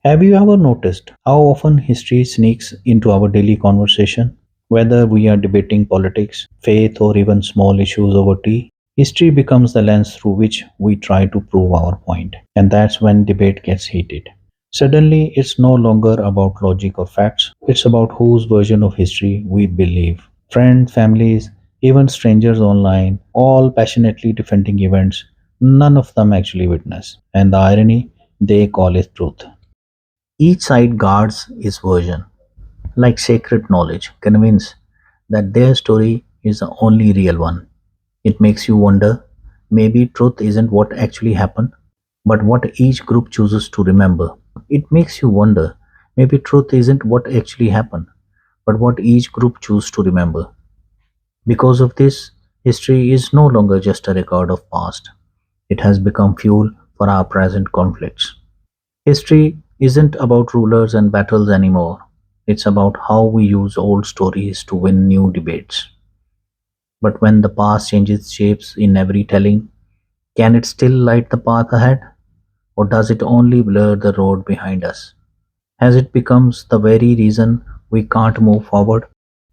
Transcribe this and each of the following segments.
Have you ever noticed how often history sneaks into our daily conversation? Whether we are debating politics, faith, or even small issues over tea, history becomes the lens through which we try to prove our point. And that's when debate gets heated. Suddenly, it's no longer about logic or facts, it's about whose version of history we believe. Friends, families, even strangers online, all passionately defending events none of them actually witness. And the irony, they call it truth. Each side guards its version, like sacred knowledge, convinced that their story is the only real one. It makes you wonder maybe truth isn't what actually happened, but what each group chooses to remember. It makes you wonder maybe truth isn't what actually happened, but what each group chooses to remember. Because of this, history is no longer just a record of past. It has become fuel for our present conflicts. History isn't about rulers and battles anymore. It's about how we use old stories to win new debates. But when the past changes shapes in every telling, can it still light the path ahead? Or does it only blur the road behind us? Has it becomes the very reason we can't move forward?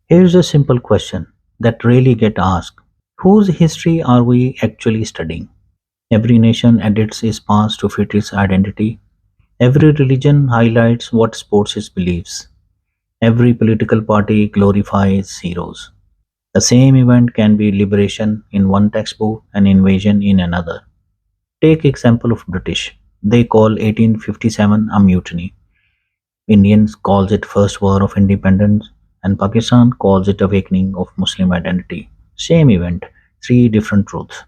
Here's a simple question that rarely get asked. Whose history are we actually studying? Every nation edits its past to fit its identity. Every religion highlights what supports its beliefs. Every political party glorifies heroes. The same event can be liberation in one textbook and invasion in another. Take example of British. They call 1857 a mutiny. Indians calls it first war of independence and Pakistan calls it awakening of Muslim identity. Same event, three different truths.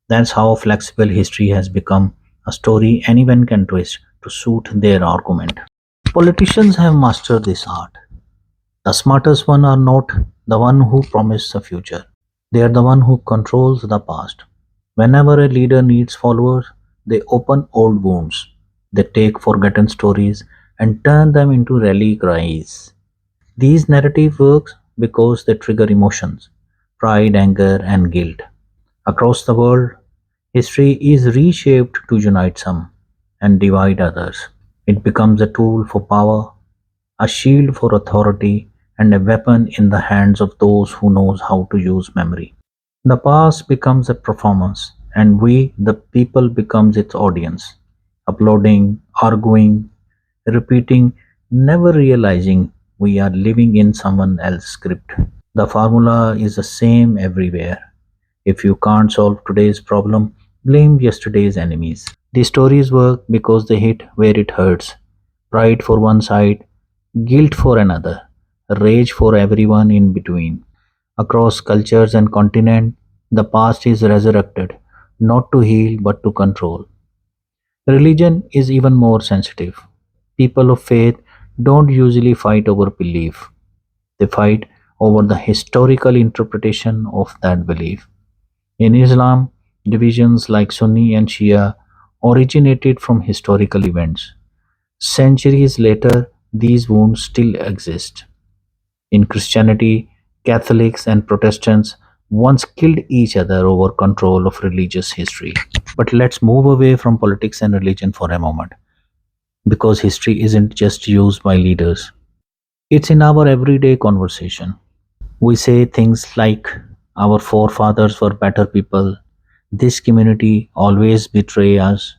That's how flexible history has become, a story anyone can twist to suit their argument. Politicians have mastered this art. The smartest one are not the one who promise the future. They are the one who controls the past. Whenever a leader needs followers, they open old wounds. They take forgotten stories and turn them into rally cries. These narrative works because they trigger emotions, pride, anger, and guilt. Across the world, history is reshaped to unite some and divide others. It becomes a tool for power, a shield for authority, and a weapon in the hands of those who knows how to use memory. The past becomes a performance, and we, the people, becomes its audience, applauding, arguing, repeating, never realizing we are living in someone else's script. The formula is the same everywhere. If you can't solve today's problem, blame yesterday's enemies. The stories work because they hit where it hurts. Pride for one side, guilt for another, rage for everyone in between. Across cultures and continents, the past is resurrected, not to heal but to control. Religion is even more sensitive. People of faith don't usually fight over belief, they fight over the historical interpretation of that belief. In Islam, divisions like Sunni and Shia originated from historical events. Centuries later, these wounds still exist. In Christianity, Catholics and Protestants once killed each other over control of religious history. But let's move away from politics and religion for a moment, because history isn't just used by leaders, it's in our everyday conversation. We say things like, our forefathers were better people, this community always betray us,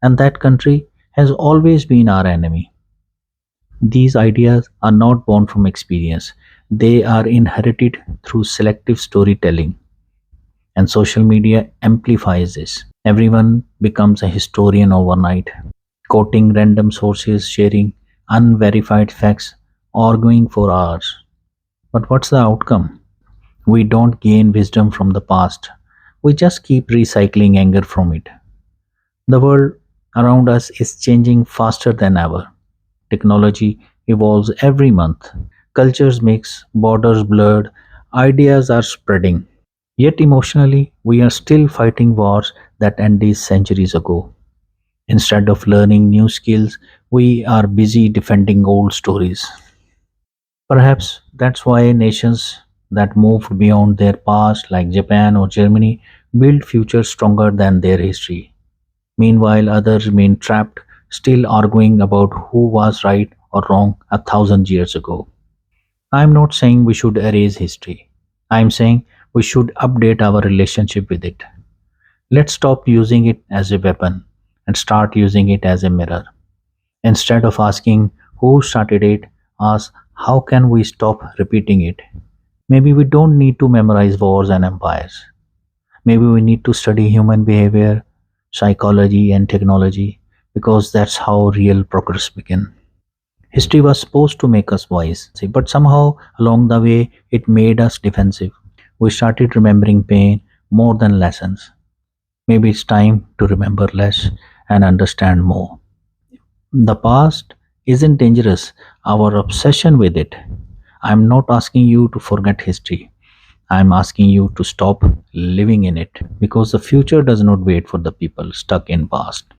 and that country has always been our enemy. These ideas are not born from experience, they are inherited through selective storytelling, and social media amplifies this. Everyone becomes a historian overnight, quoting random sources, sharing unverified facts, arguing for hours. But what's the outcome? We don't gain wisdom from the past, we just keep recycling anger from it. The world around us is changing faster than ever. Technology evolves every month. Cultures mix, borders blurred, ideas are spreading. Yet emotionally, we are still fighting wars that ended centuries ago. Instead of learning new skills, we are busy defending old stories. Perhaps that's why nations that moved beyond their past, like Japan or Germany, build futures stronger than their history. Meanwhile, others remain trapped, still arguing about who was right or wrong 1,000 years ago. I'm not saying we should erase history. I'm saying we should update our relationship with it. Let's stop using it as a weapon and start using it as a mirror. Instead of asking who started it, ask how can we stop repeating it. Maybe we don't need to memorize wars and empires. Maybe we need to study human behavior, psychology, and technology because that's how real progress began. History was supposed to make us wise, but somehow along the way it made us defensive. We started remembering pain more than lessons. Maybe it's time to remember less and understand more. The past isn't dangerous, our obsession with it. I'm not asking you to forget history. I'm asking you to stop living in it because the future does not wait for the people stuck in past.